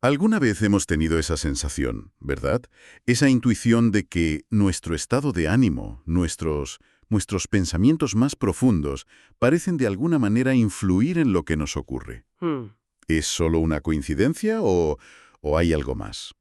Alguna vez hemos tenido esa sensación, ¿verdad? Esa intuición de que nuestro estado de ánimo, nuestros pensamientos más profundos, parecen de alguna manera influir en lo que nos ocurre. Hmm. ¿Es solo una coincidencia o hay algo más?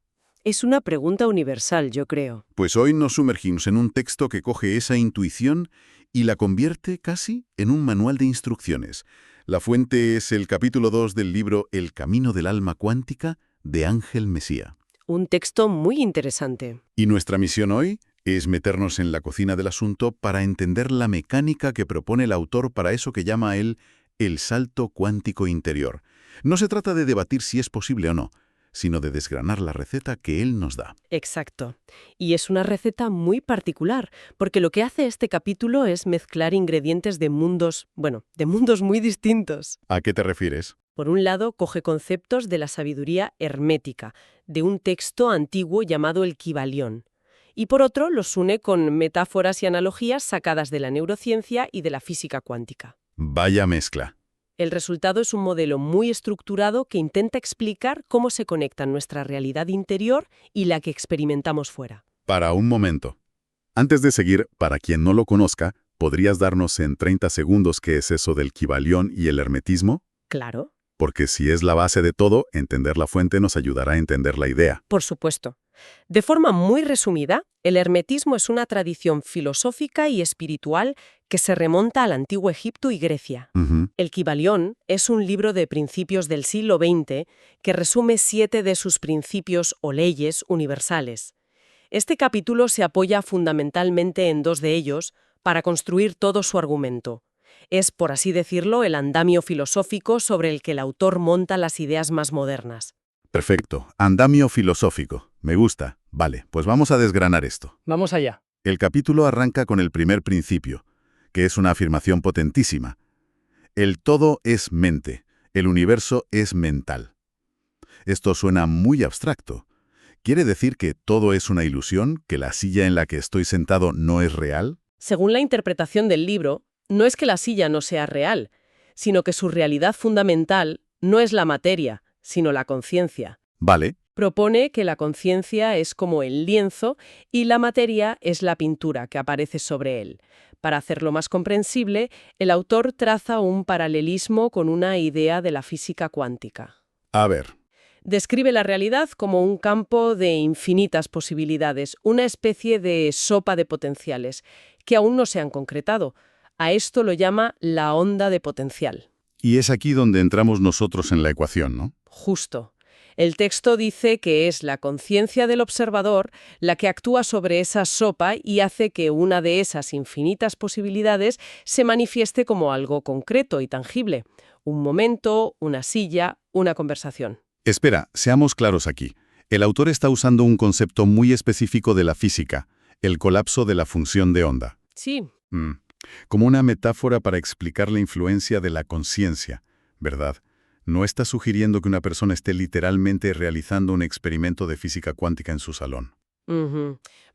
Es una pregunta universal, yo creo. Pues hoy nos sumergimos en un texto que coge esa intuición y la convierte casi en un manual de instrucciones. La fuente es el capítulo 2 del libro El camino del alma cuántica de Ángel Mesía. Un texto muy interesante. Y nuestra misión hoy es meternos en la cocina del asunto para entender la mecánica que propone el autor para eso que llama él el salto cuántico interior. No se trata de debatir si es posible o no, sino de desgranar la receta que él nos da. Exacto. Y es una receta muy particular, porque lo que hace este capítulo es mezclar ingredientes de mundos, de mundos muy distintos. ¿A qué te refieres? Por un lado, coge conceptos de la sabiduría hermética, de un texto antiguo llamado el Kybalión. Y por otro, los une con metáforas y analogías sacadas de la neurociencia y de la física cuántica. Vaya mezcla. El resultado es un modelo muy estructurado que intenta explicar cómo se conectan nuestra realidad interior y la que experimentamos fuera. Para un momento. Antes de seguir, para quien no lo conozca, ¿podrías darnos en 30 segundos qué es eso del Kybalión y el hermetismo? Claro. Porque si es la base de todo, entender la fuente nos ayudará a entender la idea. Por supuesto. De forma muy resumida, el hermetismo es una tradición filosófica y espiritual que se remonta al antiguo Egipto y Grecia. El Kybalión es un libro de principios del siglo XX que resume 7 de sus principios o leyes universales. Este capítulo se apoya fundamentalmente en 2 de ellos para construir todo su argumento. Es, por así decirlo, el andamio filosófico sobre el que el autor monta las ideas más modernas. Perfecto. Andamio filosófico. Me gusta. Vale, pues vamos a desgranar esto. Vamos allá. El capítulo arranca con el primer principio, que es una afirmación potentísima. El todo es mente. El universo es mental. Esto suena muy abstracto. ¿Quiere decir que todo es una ilusión? ¿Que la silla en la que estoy sentado no es real? Según la interpretación del libro, no es que la silla no sea real, sino que su realidad fundamental no es la materia, sino la conciencia. Vale. Propone que la conciencia es como el lienzo y la materia es la pintura que aparece sobre él. Para hacerlo más comprensible, el autor traza un paralelismo con una idea de la física cuántica. A ver. Describe la realidad como un campo de infinitas posibilidades, una especie de sopa de potenciales, que aún no se han concretado. A esto lo llama la onda de potencial. Y es aquí donde entramos nosotros en la ecuación, ¿no? Justo. El texto dice que es la conciencia del observador la que actúa sobre esa sopa y hace que una de esas infinitas posibilidades se manifieste como algo concreto y tangible. Un momento, una silla, una conversación. Espera, seamos claros aquí. El autor está usando un concepto muy específico de la física, el colapso de la función de onda. Sí. Como una metáfora para explicar la influencia de la conciencia, ¿verdad? No está sugiriendo que una persona esté literalmente realizando un experimento de física cuántica en su salón.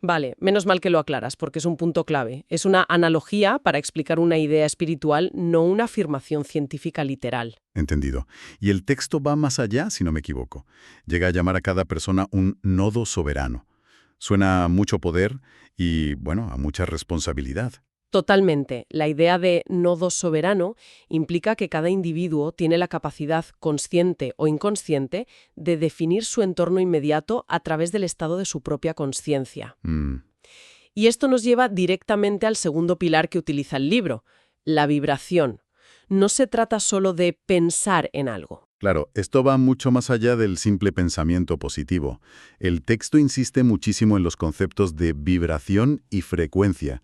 Vale, menos mal que lo aclaras, porque es un punto clave. Es una analogía para explicar una idea espiritual, no una afirmación científica literal. Entendido. Y el texto va más allá, si no me equivoco. Llega a llamar a cada persona un nodo soberano. Suena a mucho poder y, a mucha responsabilidad. Totalmente. La idea de nodo soberano implica que cada individuo tiene la capacidad, consciente o inconsciente, de definir su entorno inmediato a través del estado de su propia consciencia. Y esto nos lleva directamente al segundo pilar que utiliza el libro, la vibración. No se trata solo de pensar en algo. Claro, esto va mucho más allá del simple pensamiento positivo. El texto insiste muchísimo en los conceptos de vibración y frecuencia.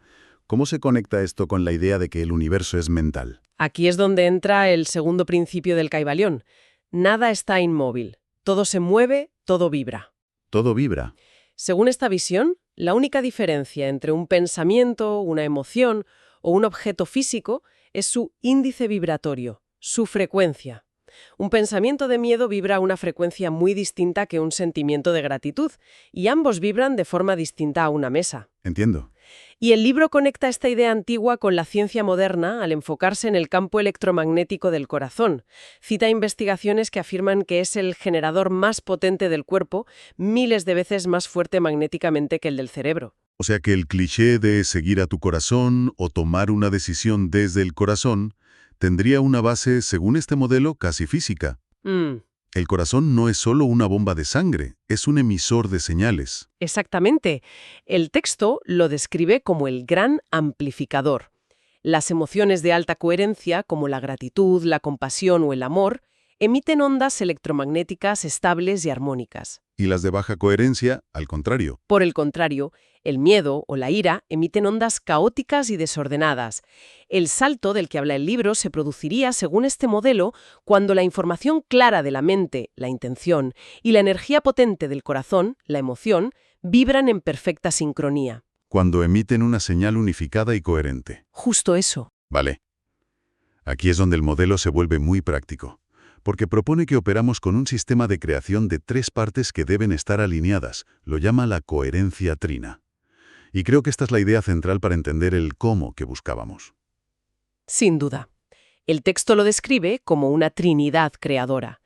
¿Cómo se conecta esto con la idea de que el universo es mental? Aquí es donde entra el segundo principio del Kybalión. Nada está inmóvil. Todo se mueve, todo vibra. Todo vibra. Según esta visión, la única diferencia entre un pensamiento, una emoción o un objeto físico es su índice vibratorio, su frecuencia. Un pensamiento de miedo vibra a una frecuencia muy distinta que un sentimiento de gratitud, y ambos vibran de forma distinta a una mesa. Entiendo. Y el libro conecta esta idea antigua con la ciencia moderna al enfocarse en el campo electromagnético del corazón. Cita investigaciones que afirman que es el generador más potente del cuerpo, miles de veces más fuerte magnéticamente que el del cerebro. O sea que el cliché de seguir a tu corazón o tomar una decisión desde el corazón tendría una base, según este modelo, casi física. El corazón no es solo una bomba de sangre, es un emisor de señales. Exactamente. El texto lo describe como el gran amplificador. Las emociones de alta coherencia, como la gratitud, la compasión o el amor, emiten ondas electromagnéticas estables y armónicas. Y las de baja coherencia, al contrario. Por el contrario, el miedo o la ira emiten ondas caóticas y desordenadas. El salto del que habla el libro se produciría, según este modelo, cuando la información clara de la mente, la intención, y la energía potente del corazón, la emoción, vibran en perfecta sincronía. Cuando emiten una señal unificada y coherente. Justo eso. Vale. Aquí es donde el modelo se vuelve muy práctico, porque propone que operamos con un sistema de creación de 3 partes que deben estar alineadas. Lo llama la coherencia trina. Y creo que esta es la idea central para entender el cómo que buscábamos. Sin duda. El texto lo describe como una trinidad creadora.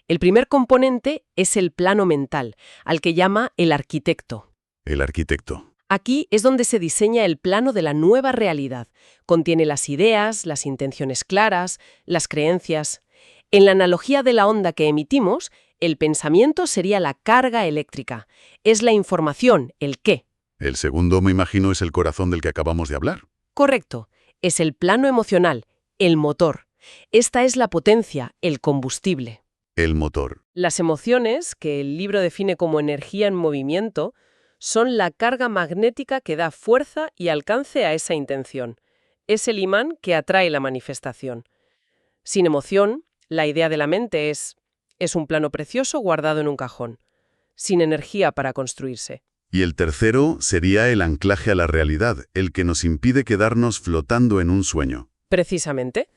El primer componente es el plano mental, al que llama el arquitecto. El arquitecto. Aquí es donde se diseña el plano de la nueva realidad. Contiene las ideas, las intenciones claras, las creencias. En la analogía de la onda que emitimos, el pensamiento sería la carga eléctrica. Es la información, el qué. El segundo, me imagino, es el corazón del que acabamos de hablar. Correcto. Es el plano emocional, el motor. Esta es la potencia, el combustible. El motor. Las emociones, que el libro define como energía en movimiento, son la carga magnética que da fuerza y alcance a esa intención. Es el imán que atrae la manifestación. Sin emoción, la idea de la mente es un plano precioso guardado en un cajón, sin energía para construirse. Y el tercero sería el anclaje a la realidad, el que nos impide quedarnos flotando en un sueño. Precisamente,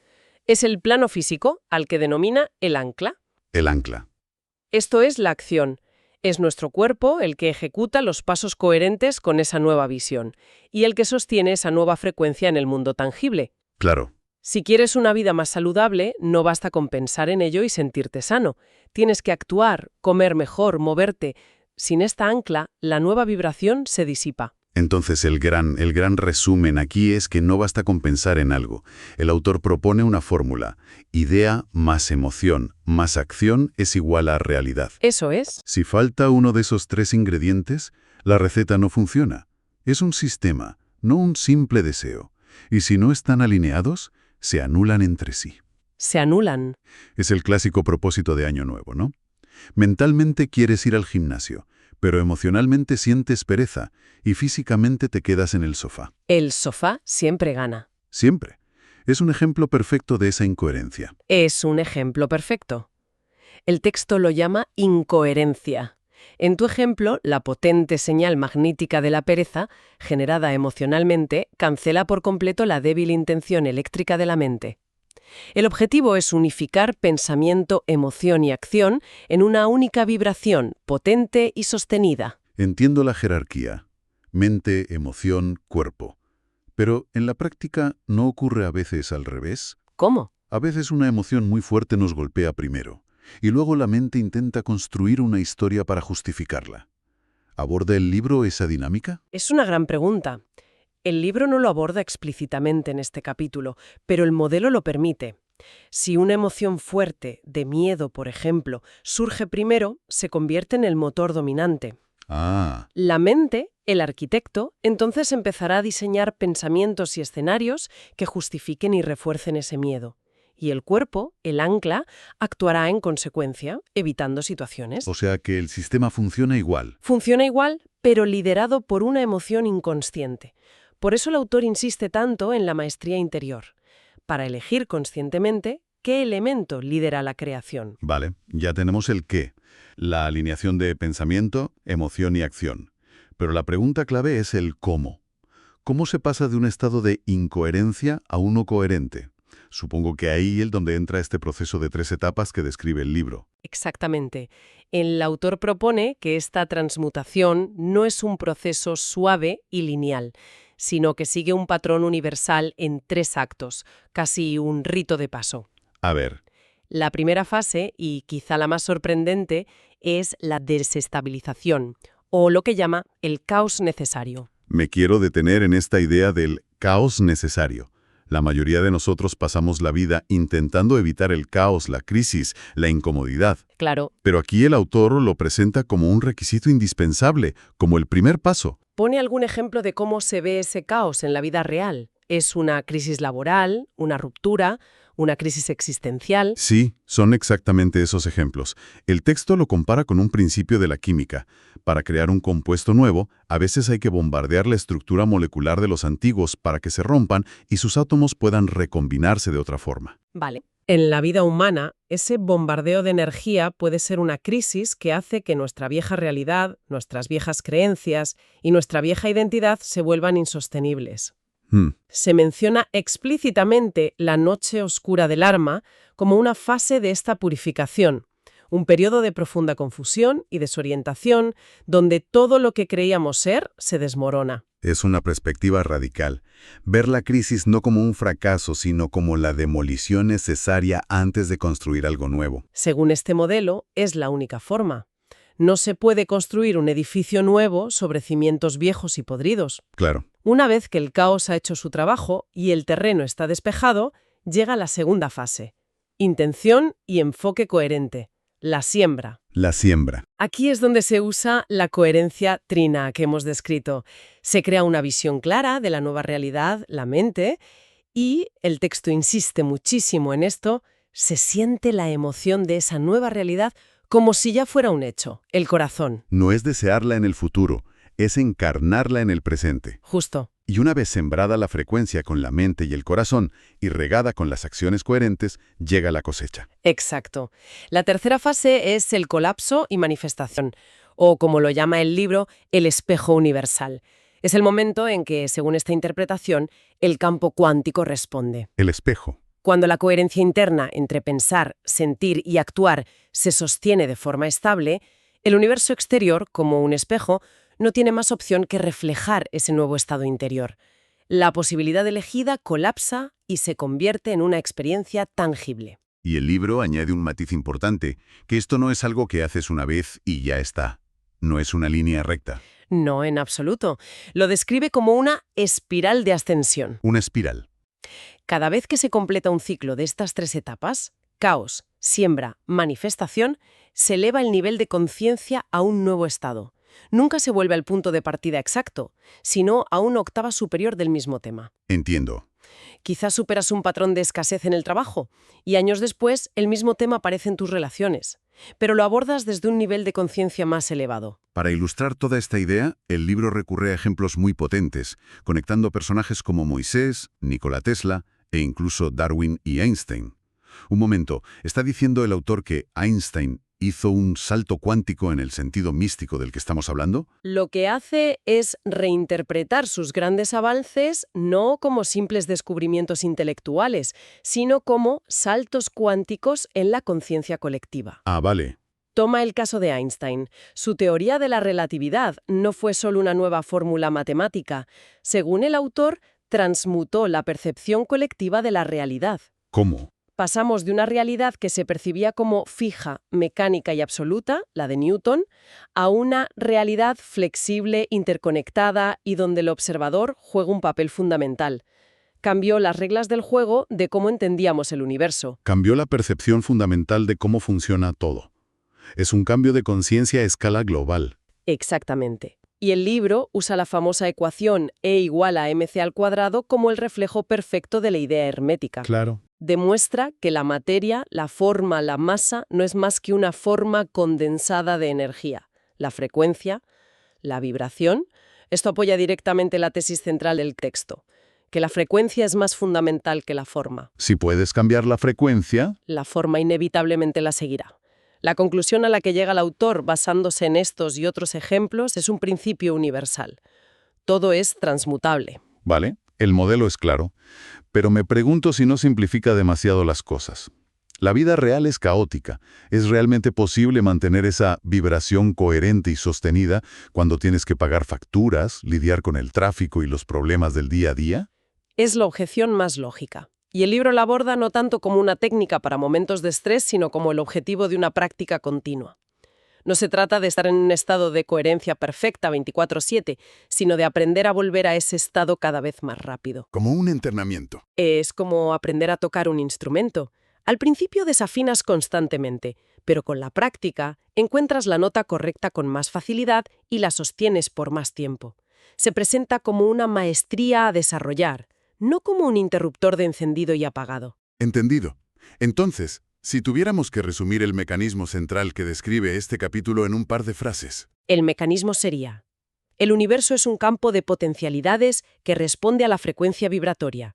es el plano físico al que denomina el ancla. El ancla. Esto es la acción. Es nuestro cuerpo el que ejecuta los pasos coherentes con esa nueva visión y el que sostiene esa nueva frecuencia en el mundo tangible. Claro. Si quieres una vida más saludable, no basta con pensar en ello y sentirte sano. Tienes que actuar, comer mejor, moverte. Sin esta ancla, la nueva vibración se disipa. Entonces el gran resumen aquí es que no basta con pensar en algo. El autor propone una fórmula. Idea más emoción más acción es igual a realidad. Eso es. Si falta uno de esos 3 ingredientes, la receta no funciona. Es un sistema, no un simple deseo. Y si no están alineados, se anulan entre sí. Se anulan. Es el clásico propósito de Año Nuevo, ¿no? Mentalmente quieres ir al gimnasio, pero emocionalmente sientes pereza y físicamente te quedas en el sofá. El sofá siempre gana. Siempre. Es un ejemplo perfecto de esa incoherencia. Es un ejemplo perfecto. El texto lo llama incoherencia. En tu ejemplo, la potente señal magnética de la pereza, generada emocionalmente, cancela por completo la débil intención eléctrica de la mente. El objetivo es unificar pensamiento, emoción y acción en una única vibración, potente y sostenida. Entiendo la jerarquía. Mente, emoción, cuerpo. Pero en la práctica, ¿no ocurre a veces al revés? ¿Cómo? A veces una emoción muy fuerte nos golpea primero, y luego la mente intenta construir una historia para justificarla. ¿Aborda el libro esa dinámica? Es una gran pregunta. El libro no lo aborda explícitamente en este capítulo, pero el modelo lo permite. Si una emoción fuerte, de miedo, por ejemplo, surge primero, se convierte en el motor dominante. Ah, La mente, el arquitecto, entonces empezará a diseñar pensamientos y escenarios que justifiquen y refuercen ese miedo. Y el cuerpo, el ancla, actuará en consecuencia, evitando situaciones. o sea que el sistema funciona igual. Funciona igual, pero liderado por una emoción inconsciente. Por eso el autor insiste tanto en la maestría interior, para elegir conscientemente qué elemento lidera la creación. Vale, ya tenemos el qué, la alineación de pensamiento, emoción y acción. Pero la pregunta clave es el cómo. ¿Cómo se pasa de un estado de incoherencia a uno coherente? Supongo que ahí es donde entra este proceso de 3 etapas que describe el libro. Exactamente. El autor propone que esta transmutación no es un proceso suave y lineal, sino que sigue un patrón universal en 3 actos, casi un rito de paso. A ver, La primera fase, y quizá la más sorprendente, es la desestabilización, o lo que llama el caos necesario. me quiero detener en esta idea del caos necesario. La mayoría de nosotros pasamos la vida intentando evitar el caos, la crisis, la incomodidad. Claro, Pero aquí el autor lo presenta como un requisito indispensable, como el primer paso. ¿pone algún ejemplo de cómo se ve ese caos en la vida real? ¿Es una crisis laboral, una ruptura, una crisis existencial? Sí, son exactamente esos ejemplos. El texto lo compara con un principio de la química. Para crear un compuesto nuevo, a veces hay que bombardear la estructura molecular de los antiguos para que se rompan y sus átomos puedan recombinarse de otra forma. Vale. En la vida humana, ese bombardeo de energía puede ser una crisis que hace que nuestra vieja realidad, nuestras viejas creencias y nuestra vieja identidad se vuelvan insostenibles. Se menciona explícitamente la noche oscura del alma como una fase de esta purificación, un periodo de profunda confusión y desorientación donde todo lo que creíamos ser se desmorona. Es una perspectiva radical. Ver la crisis no como un fracaso, sino como la demolición necesaria antes de construir algo nuevo. Según este modelo, es la única forma. No se puede construir un edificio nuevo sobre cimientos viejos y podridos. Claro. Una vez que el caos ha hecho su trabajo y el terreno está despejado, llega la segunda fase. Intención y enfoque coherente. La siembra. La siembra. Aquí es donde se usa la coherencia trina que hemos descrito. Se crea una visión clara de la nueva realidad, la mente, y el texto insiste muchísimo en esto, se siente la emoción de esa nueva realidad como si ya fuera un hecho, el corazón. No es desearla en el futuro, es encarnarla en el presente. Justo. Y una vez sembrada la frecuencia con la mente y el corazón y regada con las acciones coherentes, llega la cosecha. Exacto. La tercera fase es el colapso y manifestación, o como lo llama el libro, el espejo universal. Es el momento en que, según esta interpretación, el campo cuántico responde. El espejo. Cuando la coherencia interna entre pensar, sentir y actuar se sostiene de forma estable, el universo exterior, como un espejo, no tiene más opción que reflejar ese nuevo estado interior. La posibilidad elegida colapsa y se convierte en una experiencia tangible. Y el libro añade un matiz importante, que esto no es algo que haces una vez y ya está. No es una línea recta. No, en absoluto. Lo describe como una espiral de ascensión. Una espiral. Cada vez que se completa un ciclo de estas 3 etapas, caos, siembra, manifestación, se eleva el nivel de conciencia a un nuevo estado. Nunca se vuelve al punto de partida exacto, sino a una octava superior del mismo tema. Entiendo. Quizás superas un patrón de escasez en el trabajo y años después el mismo tema aparece en tus relaciones, pero lo abordas desde un nivel de conciencia más elevado. Para ilustrar toda esta idea, el libro recurre a ejemplos muy potentes, conectando personajes como Moisés, Nikola Tesla e incluso Darwin y Einstein. Un momento, ¿está diciendo el autor que Einstein hizo un salto cuántico en el sentido místico del que estamos hablando? Lo que hace es reinterpretar sus grandes avances no como simples descubrimientos intelectuales, sino como saltos cuánticos en la conciencia colectiva. Ah, vale. Toma el caso de Einstein. Su teoría de la relatividad no fue solo una nueva fórmula matemática. Según el autor, transmutó la percepción colectiva de la realidad. ¿Cómo? Pasamos de una realidad que se percibía como fija, mecánica y absoluta, la de Newton, a una realidad flexible, interconectada y donde el observador juega un papel fundamental. Cambió las reglas del juego de cómo entendíamos el universo. Cambió la percepción fundamental de cómo funciona todo. Es un cambio de conciencia a escala global. Exactamente. Y el libro usa la famosa ecuación E igual a mc² como el reflejo perfecto de la idea hermética. Claro. Demuestra que la materia, la forma, la masa, no es más que una forma condensada de energía. La frecuencia, la vibración. Esto apoya directamente la tesis central del texto, que la frecuencia es más fundamental que la forma. Si puedes cambiar la frecuencia, La forma inevitablemente la seguirá. La conclusión a la que llega el autor, basándose en estos y otros ejemplos, es un principio universal. Todo es transmutable. vale, el modelo es claro, Pero me pregunto si no simplifica demasiado las cosas. La vida real es caótica. ¿Es realmente posible mantener esa vibración coherente y sostenida cuando tienes que pagar facturas, lidiar con el tráfico y los problemas del día a día? Es la objeción más lógica. Y el libro la aborda no tanto como una técnica para momentos de estrés, sino como el objetivo de una práctica continua. No se trata de estar en un estado de coherencia perfecta 24/7, sino de aprender a volver a ese estado cada vez más rápido. Como un entrenamiento. Es como aprender a tocar un instrumento. Al principio desafinas constantemente, pero con la práctica encuentras la nota correcta con más facilidad y la sostienes por más tiempo. Se presenta como una maestría a desarrollar, no como un interruptor de encendido y apagado. Entendido. Entonces, si tuviéramos que resumir el mecanismo central que describe este capítulo en un par de frases. El mecanismo sería: el universo es un campo de potencialidades que responde a la frecuencia vibratoria.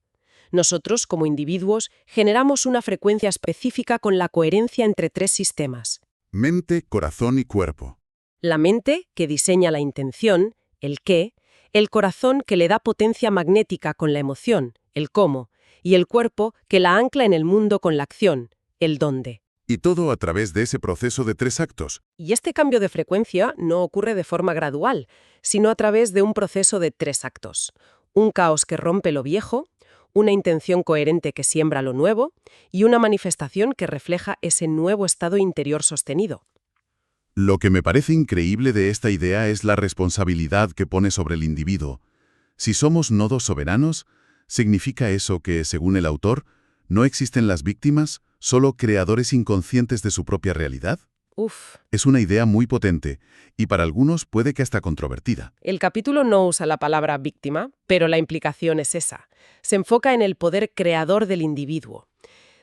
Nosotros, como individuos, generamos una frecuencia específica con la coherencia entre tres sistemas. Mente, corazón y cuerpo. La mente, que diseña la intención, el qué; el corazón, que le da potencia magnética con la emoción, el cómo; y el cuerpo, que la ancla en el mundo con la acción, el dónde. Y todo a través de ese proceso de 3 actos. Y este cambio de frecuencia no ocurre de forma gradual, sino a través de un proceso de 3 actos. Un caos que rompe lo viejo, una intención coherente que siembra lo nuevo y una manifestación que refleja ese nuevo estado interior sostenido. Lo que me parece increíble de esta idea es la responsabilidad que pone sobre el individuo. Si somos nodos soberanos, ¿significa eso que, según el autor, no existen las víctimas, solo creadores inconscientes de su propia realidad? Es una idea muy potente, y para algunos puede que hasta controvertida. El capítulo no usa la palabra víctima, pero la implicación es esa. Se enfoca en el poder creador del individuo.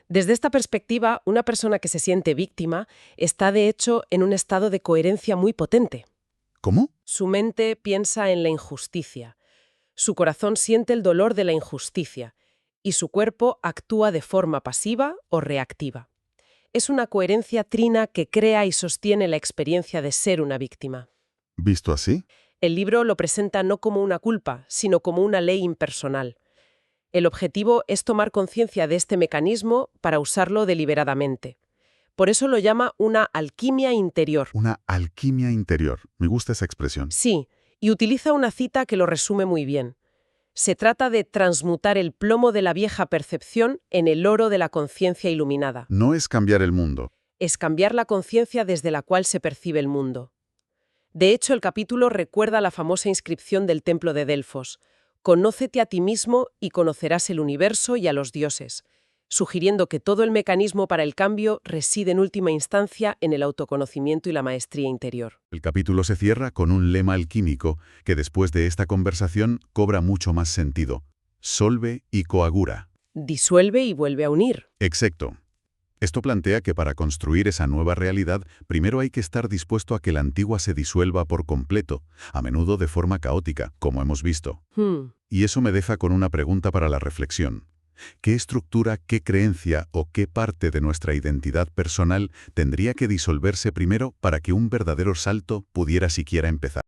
Desde esta perspectiva, una persona que se siente víctima está de hecho en un estado de coherencia muy potente. ¿Cómo? Su mente piensa en la injusticia, su corazón siente el dolor de la injusticia y su cuerpo actúa de forma pasiva o reactiva. Es una coherencia trina que crea y sostiene la experiencia de ser una víctima. ¿Visto así? El libro lo presenta no como una culpa, sino como una ley impersonal. El objetivo es tomar conciencia de este mecanismo para usarlo deliberadamente. Por eso lo llama una alquimia interior. Una alquimia interior. Me gusta esa expresión. Sí, y utiliza una cita que lo resume muy bien. Se trata de transmutar el plomo de la vieja percepción en el oro de la conciencia iluminada. No es cambiar el mundo. Es cambiar la conciencia desde la cual se percibe el mundo. De hecho, el capítulo recuerda la famosa inscripción del templo de Delfos: «Conócete a ti mismo y conocerás el universo y a los dioses», sugiriendo que todo el mecanismo para el cambio reside en última instancia en el autoconocimiento y la maestría interior. El capítulo se cierra con un lema alquímico que después de esta conversación cobra mucho más sentido. Solve y coagura. Disuelve y vuelve a unir. Exacto. Esto plantea que para construir esa nueva realidad, primero hay que estar dispuesto a que la antigua se disuelva por completo, a menudo de forma caótica, como hemos visto. Y eso me deja con una pregunta para la reflexión. ¿Qué estructura, qué creencia o qué parte de nuestra identidad personal tendría que disolverse primero para que un verdadero salto pudiera siquiera empezar?